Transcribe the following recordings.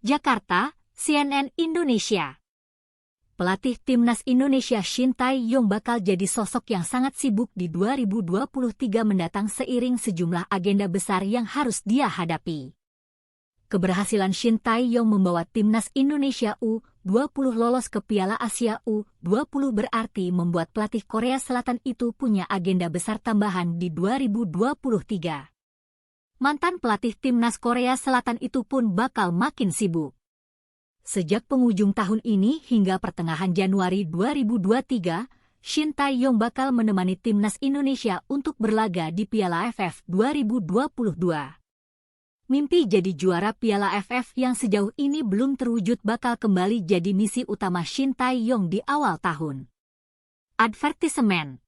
Jakarta, CNN Indonesia. Pelatih Timnas Indonesia Shin Tae-yong bakal jadi sosok yang sangat sibuk di 2023 mendatang seiring sejumlah agenda besar yang harus dia hadapi. Keberhasilan Shin Tae-yong membawa Timnas Indonesia U20 lolos ke Piala Asia U20 berarti membuat pelatih Korea Selatan itu punya agenda besar tambahan di 2023. Mantan pelatih Timnas Korea Selatan itu pun bakal makin sibuk. Sejak penghujung tahun ini hingga pertengahan Januari 2023, Shin Tae-yong bakal menemani Timnas Indonesia untuk berlaga di Piala AFF 2022. Mimpi jadi juara Piala AFF yang sejauh ini belum terwujud bakal kembali jadi misi utama Shin Tae-yong di awal tahun. Advertisement.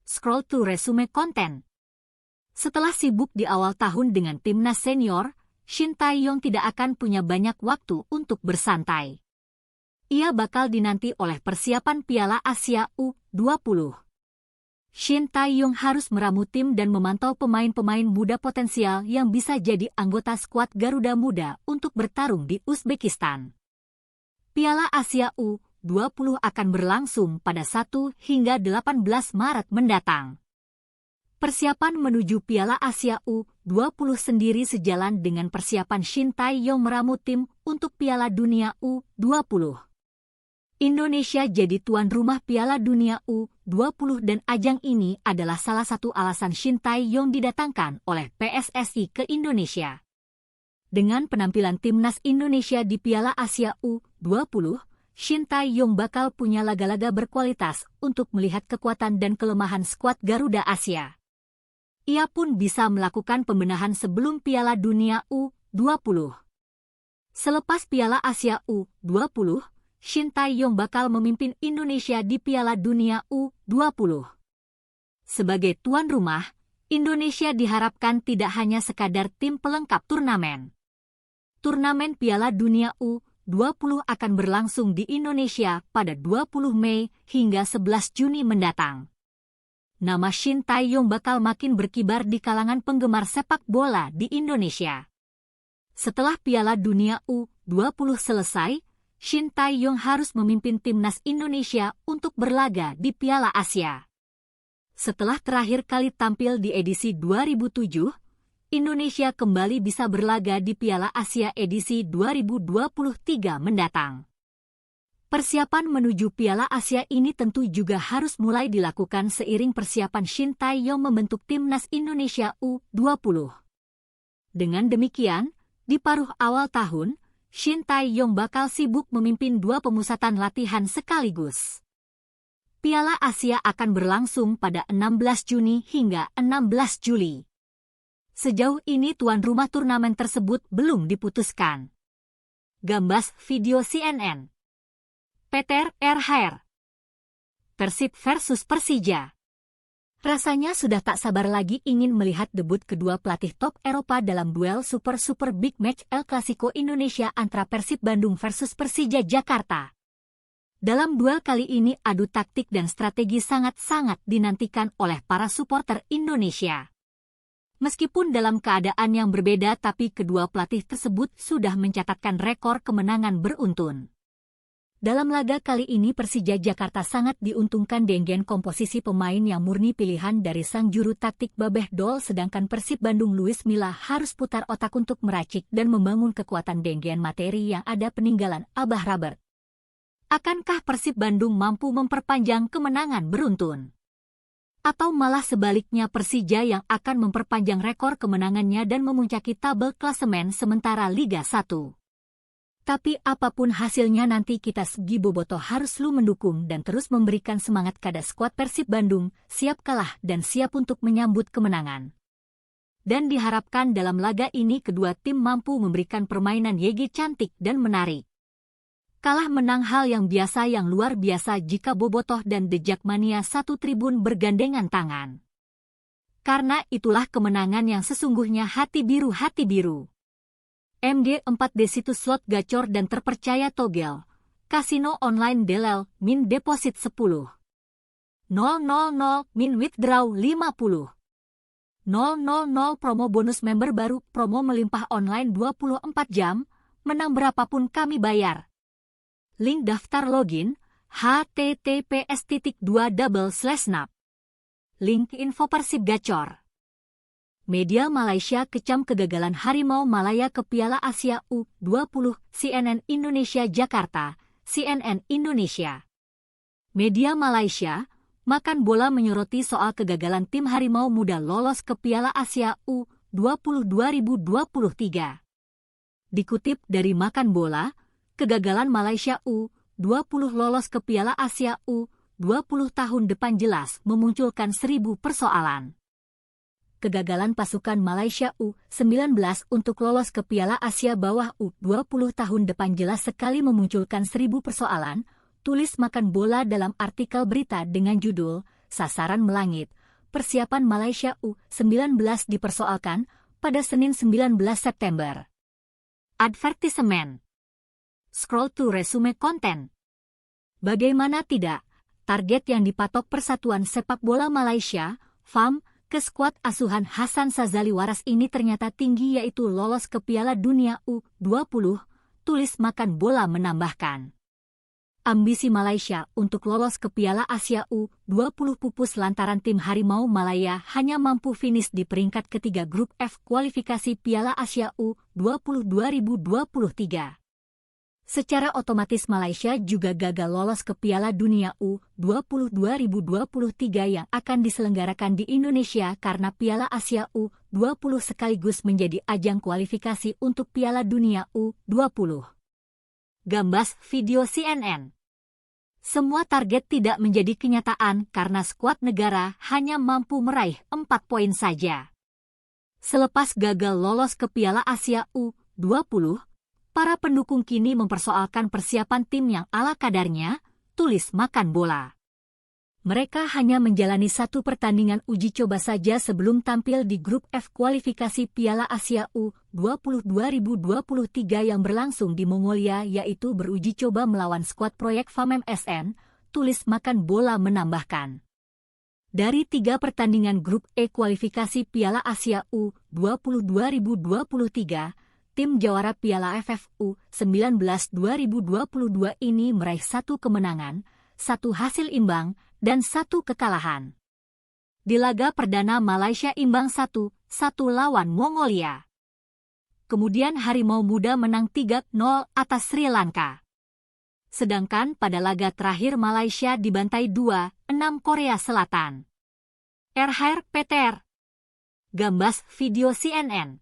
Scroll to resume content. Setelah sibuk di awal tahun dengan Timnas Senior, Shin Tae-yong tidak akan punya banyak waktu untuk bersantai. Ia bakal dinanti oleh persiapan Piala Asia U20. Shin Tae-yong harus meramu tim dan memantau pemain-pemain muda potensial yang bisa jadi anggota skuad Garuda Muda untuk bertarung di Uzbekistan. Piala Asia U20 akan berlangsung pada 1 hingga 18 Maret mendatang. Persiapan menuju Piala Asia U20 sendiri sejalan dengan persiapan Shin Tae-yong meramu tim untuk Piala Dunia U20. Indonesia jadi tuan rumah Piala Dunia U20 dan ajang ini adalah salah satu alasan Shin Tae-yong didatangkan oleh PSSI ke Indonesia. Dengan penampilan Timnas Indonesia di Piala Asia U20, Shin Tae-yong bakal punya laga-laga berkualitas untuk melihat kekuatan dan kelemahan skuad Garuda Asia. Ia pun bisa melakukan pembenahan sebelum Piala Dunia U20. Selepas Piala Asia U20, Shin Tae-yong bakal memimpin Indonesia di Piala Dunia U20. Sebagai tuan rumah, Indonesia diharapkan tidak hanya sekadar tim pelengkap turnamen. Turnamen Piala Dunia U20 akan berlangsung di Indonesia pada 20 Mei hingga 11 Juni mendatang. Nama Shin Tae-yong bakal makin berkibar di kalangan penggemar sepak bola di Indonesia. Setelah Piala Dunia U20 selesai, Shin Tae-yong harus memimpin Timnas Indonesia untuk berlaga di Piala Asia. Setelah terakhir kali tampil di edisi 2007, Indonesia kembali bisa berlaga di Piala Asia edisi 2023 mendatang. Persiapan menuju Piala Asia ini tentu juga harus mulai dilakukan seiring persiapan Shin Tae-yong membentuk Timnas Indonesia U20. Dengan demikian, di paruh awal tahun, Shin Tae-yong bakal sibuk memimpin 2 pemusatan latihan sekaligus. Piala Asia akan berlangsung pada 16 Juni hingga 16 Juli. Sejauh ini tuan rumah turnamen tersebut belum diputuskan. Gambas video CNN. Peter Erhaer. Persib versus Persija. Rasanya sudah tak sabar lagi ingin melihat debut kedua pelatih top Eropa dalam duel super big match El Clasico Indonesia antara Persib Bandung versus Persija Jakarta. Dalam duel kali ini adu taktik dan strategi sangat-sangat dinantikan oleh para supporter Indonesia. Meskipun dalam keadaan yang berbeda tapi kedua pelatih tersebut sudah mencatatkan rekor kemenangan beruntun. Dalam laga kali ini Persija Jakarta sangat diuntungkan dengan komposisi pemain yang murni pilihan dari sang juru taktik Babeh Dol sedangkan Persib Bandung Luis Milla harus putar otak untuk meracik dan membangun kekuatan dengan materi yang ada peninggalan Abah Robert. Akankah Persib Bandung mampu memperpanjang kemenangan beruntun? Atau malah sebaliknya Persija yang akan memperpanjang rekor kemenangannya dan memuncaki tabel klasemen sementara Liga 1? Tapi apapun hasilnya nanti kita segi bobotoh harus selalu mendukung dan terus memberikan semangat kepada skuad Persib Bandung, siap kalah dan siap untuk menyambut kemenangan. Dan diharapkan dalam laga ini kedua tim mampu memberikan permainan YG cantik dan menarik. Kalah menang hal yang biasa yang luar biasa jika bobotoh dan The Jakmania satu tribun bergandengan tangan. Karena itulah kemenangan yang sesungguhnya hati biru. MD4D situs slot gacor dan terpercaya Togel, kasino online Delel, min deposit 10. 000, min withdraw 50. 000 promo bonus member baru, promo melimpah online 24 jam, menang berapapun kami bayar. Link daftar login, https://nap. Link info Persib Gacor. Media Malaysia kecam kegagalan Harimau Malaya ke Piala Asia U20, CNN Indonesia Jakarta, CNN Indonesia. Media Malaysia, Makan Bola menyoroti soal kegagalan tim Harimau Muda lolos ke Piala Asia U20 2023. Dikutip dari Makan Bola, kegagalan Malaysia U20 lolos ke Piala Asia U20 tahun depan jelas memunculkan 1000 persoalan. Kegagalan pasukan Malaysia U19 untuk lolos ke Piala Asia bawah U20 tahun depan jelas sekali memunculkan 1000 persoalan, tulis Makan Bola dalam artikel berita dengan judul Sasaran Melangit, persiapan Malaysia U19 dipersoalkan pada Senin 19 September. Advertisement. Scroll to resume konten. Bagaimana tidak, target yang dipatok Persatuan Sepak Bola Malaysia, FAM, ke skuad asuhan Hasan Sazali Waras ini ternyata tinggi yaitu lolos ke Piala Dunia U20, tulis Makan Bola menambahkan. Ambisi Malaysia untuk lolos ke Piala Asia U20 pupus lantaran tim Harimau Malaya hanya mampu finish di peringkat ketiga grup F kualifikasi Piala Asia U20 2023. Secara otomatis Malaysia juga gagal lolos ke Piala Dunia U20 2023 yang akan diselenggarakan di Indonesia karena Piala Asia U20 sekaligus menjadi ajang kualifikasi untuk Piala Dunia U20. Gambas video CNN. Semua target tidak menjadi kenyataan karena skuad negara hanya mampu meraih 4 poin saja. Selepas gagal lolos ke Piala Asia U20, para pendukung kini mempersoalkan persiapan tim yang ala kadarnya, tulis Makan Bola. Mereka hanya menjalani satu pertandingan uji coba saja sebelum tampil di grup F kualifikasi Piala Asia U20 2023 yang berlangsung di Mongolia yaitu beruji coba melawan skuad proyek FAM MSN, tulis Makan Bola menambahkan. Dari 3 pertandingan grup E kualifikasi Piala Asia U20 2023, tim jawara Piala AFF U19 2022 ini meraih 1 kemenangan, 1 hasil imbang, dan 1 kekalahan. Di laga perdana Malaysia imbang 1-1 lawan Mongolia. Kemudian Harimau Muda menang 3-0 atas Sri Lanka. Sedangkan pada laga terakhir Malaysia dibantai 2-6 Korea Selatan. RHR-PTR. Gambas video CNN.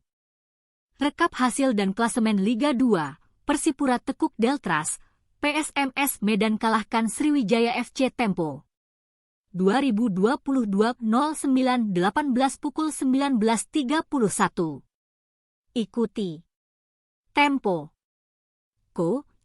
Rekap hasil dan klasemen Liga 2, Persipura tekuk Deltras, PSMS Medan kalahkan Sriwijaya FC Tempo. 2022-09-18 pukul 19.31. Ikuti. Tempo.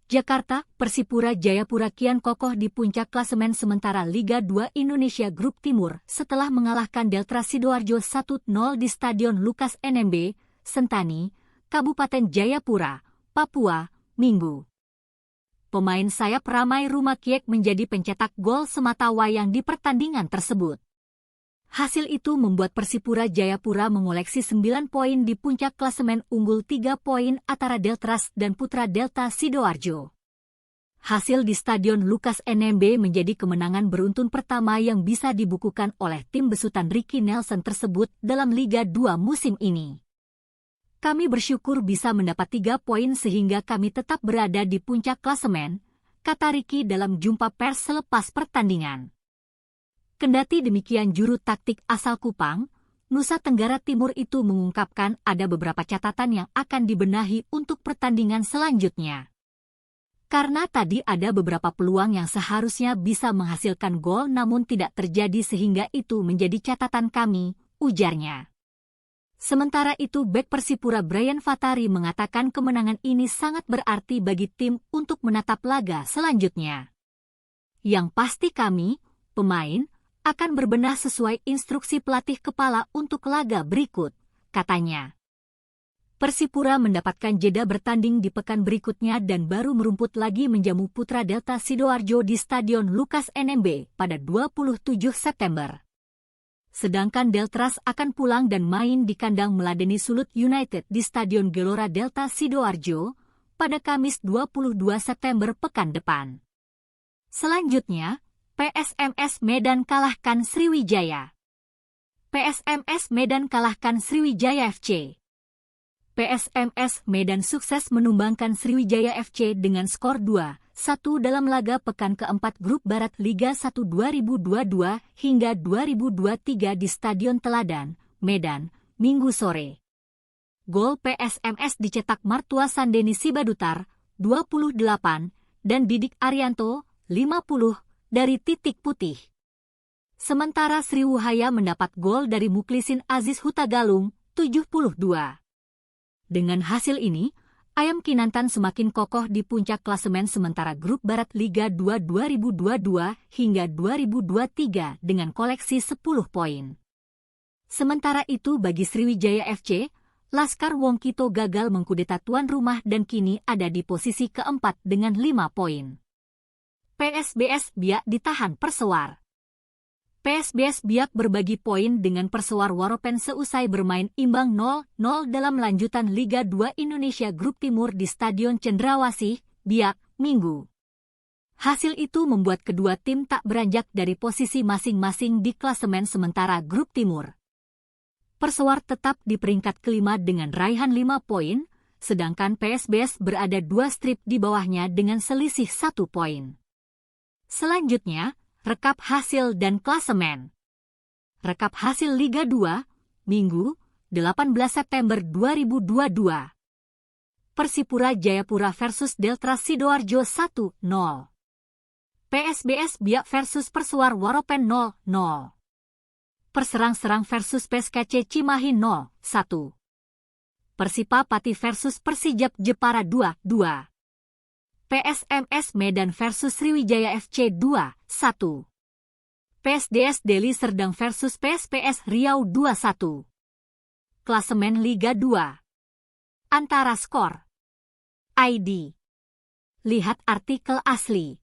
Jakarta, Persipura Jayapura kian kokoh di puncak klasemen sementara Liga 2 Indonesia Grup Timur setelah mengalahkan Delta Sidoarjo 1-0 di Stadion Lukas NMB, Sentani, Kabupaten Jayapura, Papua, Minggu. Pemain sayap Ramai Rumakiek menjadi pencetak gol semata wayang di pertandingan tersebut. Hasil itu membuat Persipura Jayapura mengoleksi 9 poin di puncak klasemen unggul 3 poin antara Deltras dan Putra Delta Sidoarjo. Hasil di Stadion Lukas NMB menjadi kemenangan beruntun pertama yang bisa dibukukan oleh tim besutan Ricky Nelson tersebut dalam Liga 2 musim ini. Kami bersyukur bisa mendapat 3 poin sehingga kami tetap berada di puncak klasemen, kata Ricky dalam jumpa pers selepas pertandingan. Kendati demikian juru taktik asal Kupang, Nusa Tenggara Timur itu mengungkapkan ada beberapa catatan yang akan dibenahi untuk pertandingan selanjutnya. Karena tadi ada beberapa peluang yang seharusnya bisa menghasilkan gol namun tidak terjadi sehingga itu menjadi catatan kami, ujarnya. Sementara itu bek Persipura Brian Fatari mengatakan kemenangan ini sangat berarti bagi tim untuk menatap laga selanjutnya. Yang pasti kami, pemain, akan berbenah sesuai instruksi pelatih kepala untuk laga berikut, katanya. Persipura mendapatkan jeda bertanding di pekan berikutnya dan baru merumput lagi menjamu Putra Delta Sidoarjo di Stadion Lukas NMB pada 27 September. Sedangkan Deltras akan pulang dan main di kandang meladeni Sulut United di Stadion Gelora Delta Sidoarjo pada Kamis 22 September pekan depan. Selanjutnya, PSMS Medan kalahkan Sriwijaya. PSMS Medan kalahkan Sriwijaya FC. PSMS Medan sukses menumbangkan Sriwijaya FC dengan skor 2-1 dalam laga pekan keempat Grup Barat Liga 1 2022 hingga 2023 di Stadion Teladan, Medan, Minggu sore. Gol PSMS dicetak Martua Sandeni Sibadutar, 28, dan Didik Arianto, 50, dari titik putih. Sementara Sriwijaya mendapat gol dari Muklisin Aziz Hutagalung, 72. Dengan hasil ini, Ayam Kinantan semakin kokoh di puncak klasemen sementara Grup Barat Liga 2 2022 hingga 2023 dengan koleksi 10 poin. Sementara itu bagi Sriwijaya FC, Laskar Wongkito gagal mengkudeta tuan rumah dan kini ada di posisi keempat dengan 5 poin. PSBS Biak ditahan Persewar. PSBS Biak berbagi poin dengan Persewar Waropen seusai bermain imbang 0-0 dalam lanjutan Liga 2 Indonesia Grup Timur di Stadion Cendrawasih, Biak, Minggu. Hasil itu membuat kedua tim tak beranjak dari posisi masing-masing di klasemen sementara Grup Timur. Persewar tetap di peringkat kelima dengan raihan 5 poin, sedangkan PSBS berada 2 strip di bawahnya dengan selisih 1 poin. Selanjutnya, rekap hasil dan klasemen. Rekap hasil Liga 2, Minggu, 18 September 2022. Persipura Jayapura versus Delta Sidoarjo 1-0. PSBS Biak versus Persewar Waropen 0-0. Perserang-serang versus PSKC Cimahi 0-1. Persipa Pati versus Persijap Jepara 2-2. PSMS Medan versus Sriwijaya FC 2-1. PSDS Deli Serdang versus PSPS Riau 2-1. Klasemen Liga 2. Antara skor. ID. Lihat artikel asli.